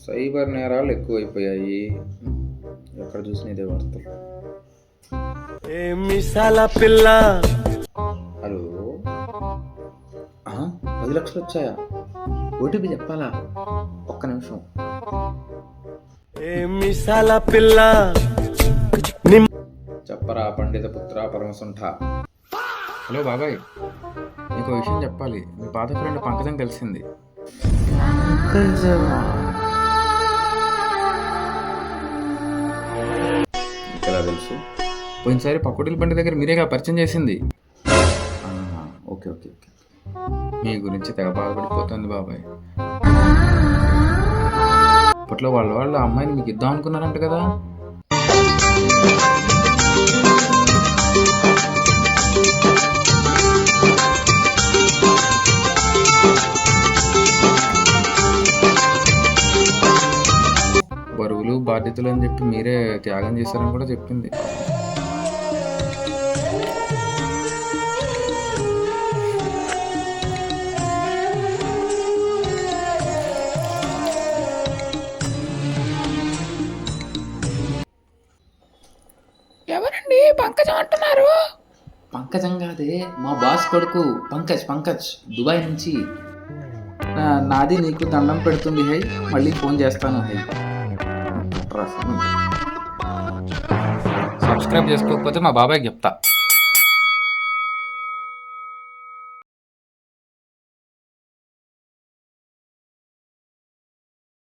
Cyber నేరాలు ఎక్కువైపోయాయి. ఎక్కడ చూసిన ఇదే వార్తలు. హలో, 10 లక్షలు వచ్చాయా? ఓటీపీ చెప్పాలా? ఒక్క నిమిషం. చెప్పరా పండిత పుత్ర పరమసుంఠ. హలో బాబాయ్, నీకు విషయం చెప్పాలి. మీ పాత ఫ్రెండ్ పంకజం కలిసింది. ఎలా తెలుసు? పోయినసారి పకోడీల బండి దగ్గర మీరేగా పరిచయం చేసింది. ఓకే ఓకే ఓకే, మీ గురించి తెగ బాధపడిపోతుంది బాబాయ్. అప్పట్లో వాళ్ళ అమ్మాయిని మీకు ఇద్దాం అనుకున్నారంట కదా. బరువులు బాధ్యతలు అని చెప్పి మీరే త్యాగం చేశారని కూడా చెప్పింది. ఎవరండి పంకజం అంటున్నారు? పంకజం కాదే, మా బాస్ కొడుకు పంకజ్ దుబాయ్ నుంచి. నాది నీకు దండం పెడుతుంది. హై, మళ్ళీ ఫోన్ చేస్తాను. హై, సబ్స్క్రైబ్ చేసుకోకపోతే మా బాబాయ్కి చెప్తా.